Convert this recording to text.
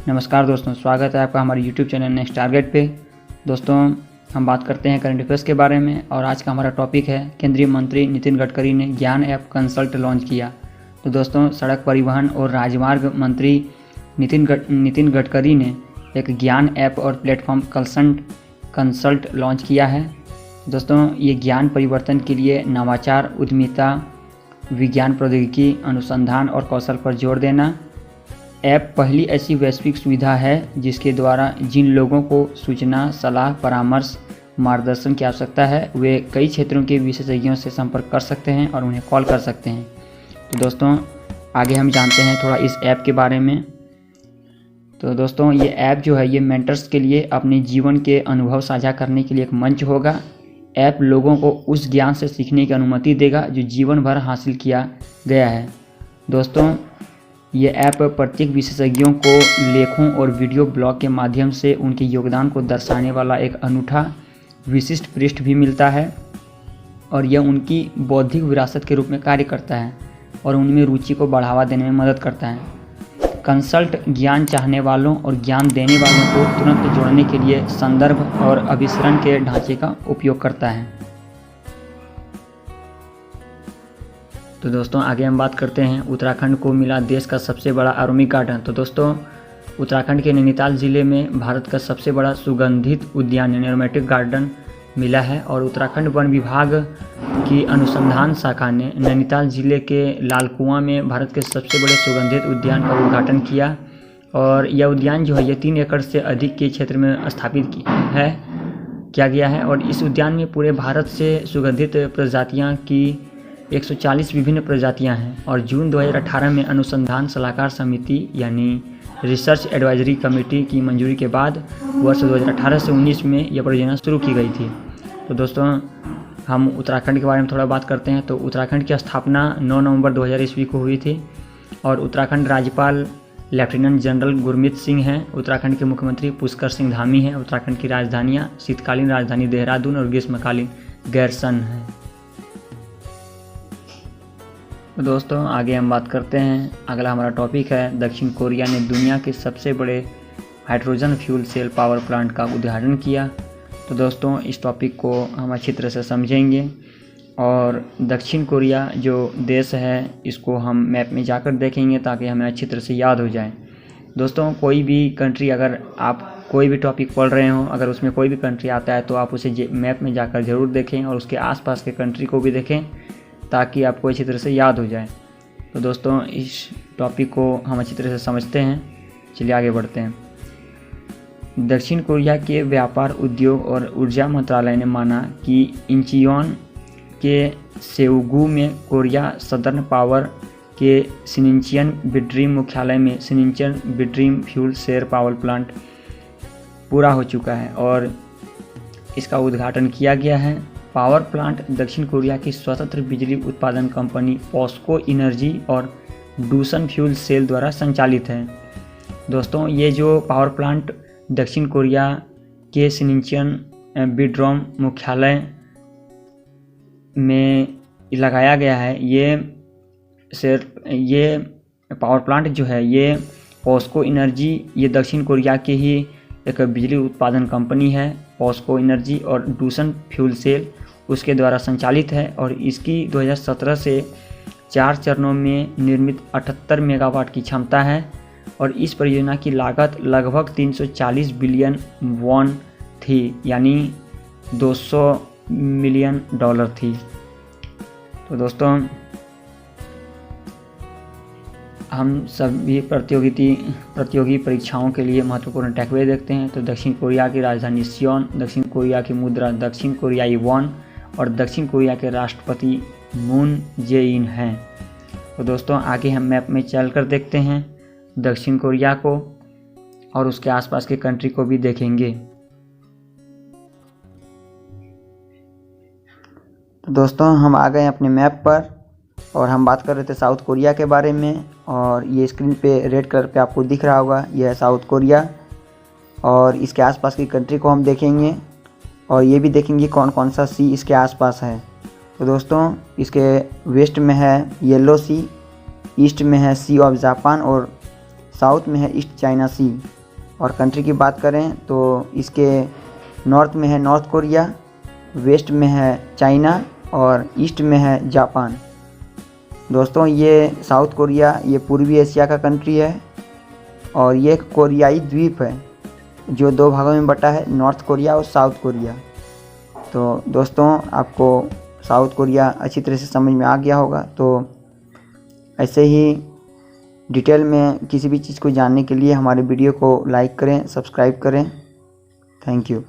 नमस्कार दोस्तों, स्वागत है आपका हमारे YouTube चैनल नेक्स्ट टारगेट पे। दोस्तों, हम बात करते हैं करंट अफेयर्स के बारे में और आज का हमारा टॉपिक है केंद्रीय मंत्री नितिन गडकरी ने ज्ञान ऐप कंसल्ट लॉन्च किया। तो दोस्तों, सड़क परिवहन और राजमार्ग मंत्री नितिन गडकरी ने एक ज्ञान ऐप और प्लेटफॉर्म कंसल्ट लॉन्च किया है। दोस्तों, ये ज्ञान परिवर्तन के लिए नवाचार, उद्यमिता, विज्ञान, प्रौद्योगिकी, अनुसंधान और कौशल पर जोर देना। ऐप पहली ऐसी वैश्विक सुविधा है जिसके द्वारा जिन लोगों को सूचना, सलाह, परामर्श, मार्गदर्शन की आवश्यकता है वे कई क्षेत्रों के विशेषज्ञों से संपर्क कर सकते हैं और उन्हें कॉल कर सकते हैं। तो दोस्तों, आगे हम जानते हैं थोड़ा इस ऐप के बारे में। तो दोस्तों, ये ऐप जो है ये मेंटर्स के लिए अपने जीवन के अनुभव साझा करने के लिए एक मंच होगा। ऐप लोगों को उस ज्ञान से सीखने की अनुमति देगा जो जीवन भर हासिल किया गया है। दोस्तों, ये ऐप प्रत्येक विशेषज्ञों को लेखों और वीडियो ब्लॉग के माध्यम से उनके योगदान को दर्शाने वाला एक अनूठा विशिष्ट पृष्ठ भी मिलता है और यह उनकी बौद्धिक विरासत के रूप में कार्य करता है और उनमें रुचि को बढ़ावा देने में मदद करता है। कंसल्ट ज्ञान चाहने वालों और ज्ञान देने वालों को तुरंत जोड़ने के लिए संदर्भ और अभिसरण के ढांचे का उपयोग करता है। तो दोस्तों, आगे हम बात करते हैं उत्तराखंड को मिला देश का सबसे बड़ा आरोमिक गार्डन। तो दोस्तों, उत्तराखंड के नैनीताल ज़िले में भारत का सबसे बड़ा सुगंधित उद्यान यानी एरोमेटिक गार्डन मिला है और उत्तराखंड वन विभाग की अनुसंधान शाखा ने नैनीताल ज़िले के लालकुआं में भारत के सबसे बड़े सुगंधित उद्यान का उद्घाटन किया। और यह उद्यान जो है ये 3 एकड़ से अधिक के क्षेत्र में स्थापित किया गया है और इस उद्यान में पूरे भारत से सुगंधित प्रजातियाँ की 140 विभिन्न प्रजातियां हैं। और जून 2018 में अनुसंधान सलाहकार समिति यानी रिसर्च एडवाइजरी कमेटी की मंजूरी के बाद वर्ष 2018 से 19 में यह परियोजना शुरू की गई थी। तो दोस्तों, हम उत्तराखंड के बारे में थोड़ा बात करते हैं। तो उत्तराखंड की स्थापना 9 नवंबर 2000 ईस्वी को हुई थी और उत्तराखंड राज्यपाल लेफ्टिनेंट जनरल गुरमीत सिंह हैं। उत्तराखंड के मुख्यमंत्री पुष्कर सिंह धामी हैं। उत्तराखंड की राजधानियाँ शीतकालीन राजधानी देहरादून और ग्रीष्मकालीन गैरसन है। तो दोस्तों, आगे हम बात करते हैं। अगला हमारा टॉपिक है दक्षिण कोरिया ने दुनिया के सबसे बड़े hydrogen fuel cell power plant का उद्घाटन किया। तो दोस्तों, इस टॉपिक को हम अच्छी तरह से समझेंगे और दक्षिण कोरिया जो देश है इसको हम मैप में जाकर देखेंगे ताकि हमें अच्छी तरह से याद हो जाए। दोस्तों, कोई भी कंट्री, अगर आप कोई भी टॉपिक पढ़ रहे हो, अगर उसमें कोई भी कंट्री आता है तो आप उसे मैप में जाकर ज़रूर देखें और उसके आसपास के कंट्री को भी देखें ताकि आपको अच्छी तरह से याद हो जाए। तो दोस्तों, इस टॉपिक को हम अच्छी तरह से समझते हैं। चलिए आगे बढ़ते हैं। दक्षिण कोरिया के व्यापार, उद्योग और ऊर्जा मंत्रालय ने माना कि इंचियोन के सेउगू में कोरिया सदर्न पावर के सिनिंचियन बिड्रीम मुख्यालय में सिनिंचियन बिड्रीम फ्यूल सेल पावर प्लांट पूरा हो चुका है और इसका उद्घाटन किया गया है। पावर प्लांट दक्षिण कोरिया की स्वतंत्र बिजली उत्पादन कंपनी पॉस्को एनर्जी और डूसन फ्यूल सेल द्वारा संचालित है। दोस्तों, ये जो पावर प्लांट दक्षिण कोरिया के सिनिंचियन बिड्रोम मुख्यालय में लगाया गया है, ये पावर प्लांट जो है ये पॉस्को एनर्जी, ये दक्षिण कोरिया के ही एक बिजली उत्पादन कंपनी है। पॉस्को एनर्जी और डूसन फ्यूल सेल उसके द्वारा संचालित है और इसकी 2017 से 4 चरणों में निर्मित 78 मेगावाट की क्षमता है और इस परियोजना की लागत लगभग 340 बिलियन वॉन थी यानी $200 मिलियन थी। तो हम सभी प्रतियोगी परीक्षाओं के लिए महत्वपूर्ण टैकअवे देखते हैं। तो दक्षिण कोरिया की राजधानी सियोन, दक्षिण कोरिया की मुद्रा दक्षिण कोरियाई वॉन और दक्षिण कोरिया के राष्ट्रपति मून जे-इन हैं। तो दोस्तों, आगे हम मैप में चलकर देखते हैं दक्षिण कोरिया को और उसके आसपास के कंट्री को भी देखेंगे। तो दोस्तों, हम आ गए अपने मैप पर और हम बात कर रहे थे साउथ कोरिया के बारे में और ये स्क्रीन पे रेड कलर पे आपको दिख रहा होगा, यह है साउथ कोरिया और इसके आसपास की कंट्री को हम देखेंगे और ये भी देखेंगे कौन कौन सा सी इसके आसपास है। तो दोस्तों, इसके वेस्ट में है येलो सी, ईस्ट में है सी ऑफ जापान और साउथ में है ईस्ट चाइना सी। और कंट्री की बात करें तो इसके नॉर्थ में है नॉर्थ कोरिया, वेस्ट में है चाइना और ईस्ट में है जापान। दोस्तों ये साउथ कोरिया ये पूर्वी एशिया का कंट्री है और ये एक कोरियाई द्वीप है जो 2 भागों में बटा है, नॉर्थ कोरिया और साउथ कोरिया। तो दोस्तों आपको साउथ कोरिया अच्छी तरह से समझ में आ गया होगा। तो ऐसे ही डिटेल में किसी भी चीज़ को जानने के लिए हमारे वीडियो को लाइक करें, सब्सक्राइब करें। Thank you.